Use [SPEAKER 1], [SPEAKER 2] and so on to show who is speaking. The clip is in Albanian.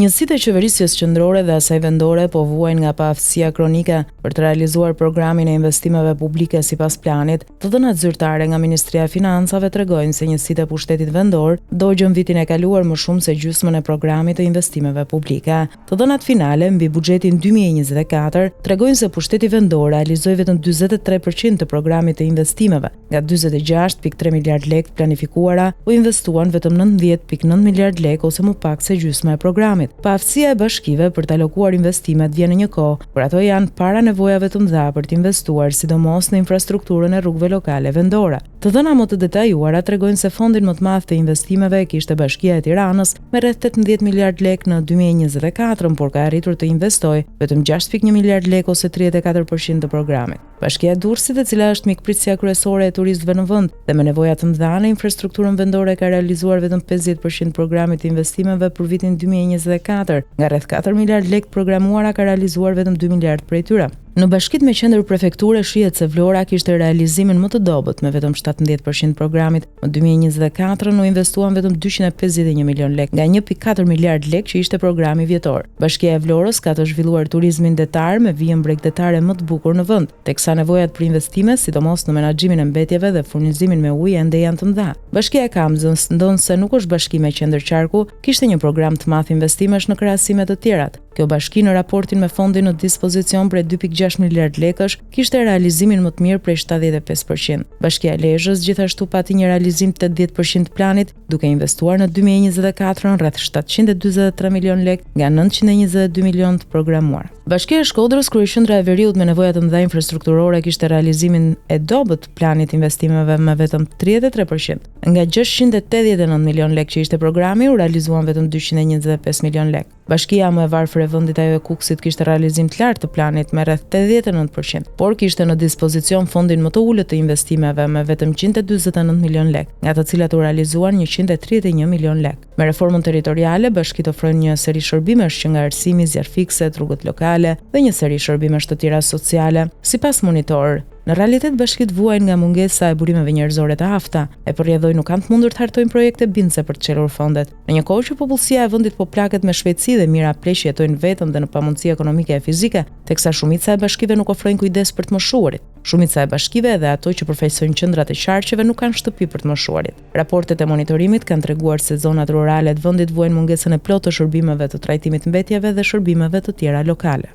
[SPEAKER 1] Njësitë e qeverisjes qendrore dhe asaj vendore po vuajnë nga paaftësia kronike për të realizuar programin e investimeve publike sipas planit. Të dhënat zyrtare nga Ministria e Financave tregojnë se njësitë e pushtetit vendor dogjën vitin e kaluar më shumë se gjysmën e programit të investimeve publike. Të dhënat finale mbi buxhetin 2024 tregojnë se pushteti vendor realizoi vetëm 43% të programit të investimeve. Nga 46.3 miliard lekë planifikuara, u investuan vetëm 19.9 miliard lekë ose më pak se gjysma e programit. Paaftësia e bashkive për të alokuar investimet vjen në një kohë, por ato janë para nevojave të mëdha për të investuar, sidomos në infrastrukturën e rrugëve lokale vendore. Të dhëna më të detajuara tregojnë se fondin më të madh të investimeve kishte Bashkia e Tiranës me rreth 18 miliard lekë në 2024, por ka arritur të investojë vetëm 6.1 miliard lekë ose 34% të programit. Bashkia e Durrësit, e cila është mikpritësia kryesore e turistëve në vend dhe me nevoja të mëdha në infrastrukturën vendore, ka realizuar vetëm 50% programit të investimeve për vitin 2024, nga rreth 4 miliard lekë programuara ka realizuar vetëm 2 miliard prej tyre. Në bashkitë me qendër prefekture shihet se Vlora kishte realizimin më të dobët me vetëm 17% programit. Në 2024 u investuan vetëm 251 milion lekë nga 1.4 miliard lekë që ishte programi vjetor. Bashkia e Vlorës ka të zhvilluar turizmin detar me vijën bregdetare më të bukur në vend, teksa nevojat për investime, sidomos në menaxhimin e mbetjeve dhe furnizimin me ujë ende janë të mëdha. Bashkia e Kamzës, ndonse nuk është bashki me qendër qarku, kishte një program të madh investimesh në krahasim me të tjerat. Kjo bashki në raportin me fondin në dispozicion prej 2.6 miliard lekësh kishte realizimin më të mirë prej 75%. Bashkia e Lezhës gjithashtu pati një realizim të 80% planit, duke investuar në 2024 rreth 743 milion lekë nga 922 milion të programuar. Bashkia e Shkodrës, kryeqendra e Veriut me nevoja të mëdha infrastrukturore, kishte realizimin e dobët të planit investimeve me vetëm 33%. Nga 689 milion lekë që ishte programi, u realizuan vetëm 225 milion lekë. Bashkia më e varfër e vendit ajo e Kukësit kishte realizim të lartë të planit me rreth 89%, por kishte në dispozicion fondin më të ulët të investimeve me vetëm 149 milion lekë, nga të cilat u realizuan 131 milion lekë. Me reformën territoriale, bashkitë ofrojnë një seri shërbimesh që nga arsimi, zjarr fikse, rrugët lokale dhe një seri shërbimesh të tjera sociale. Sipas Monitor, në realitet bashkitë vuajnë nga mungesa e burimeve njerëzore të afta, e përrjedhoj nuk kanë të mundur të hartojnë projekte bindëse për të çelur fondet. Në një kohë që popullsia e vendit po plaket me shpejtësi dhe mira pleqë jetojnë vetëm dhe në pamundësi ekonomike e fizike, teksa shumica e bashkive nuk ofrojnë kujdes për të moshuarit. Shumica e bashkive dhe ato që përfaqësojnë qendrat e qarqeve nuk kanë shtëpi për të moshuarit. Raportet e monitorimit kanë treguar se zonat rurale të vendit vuajnë mungesën e plotë të shërbimeve të trajtimit mbetjeve dhe shërbimeve të tjera lokale.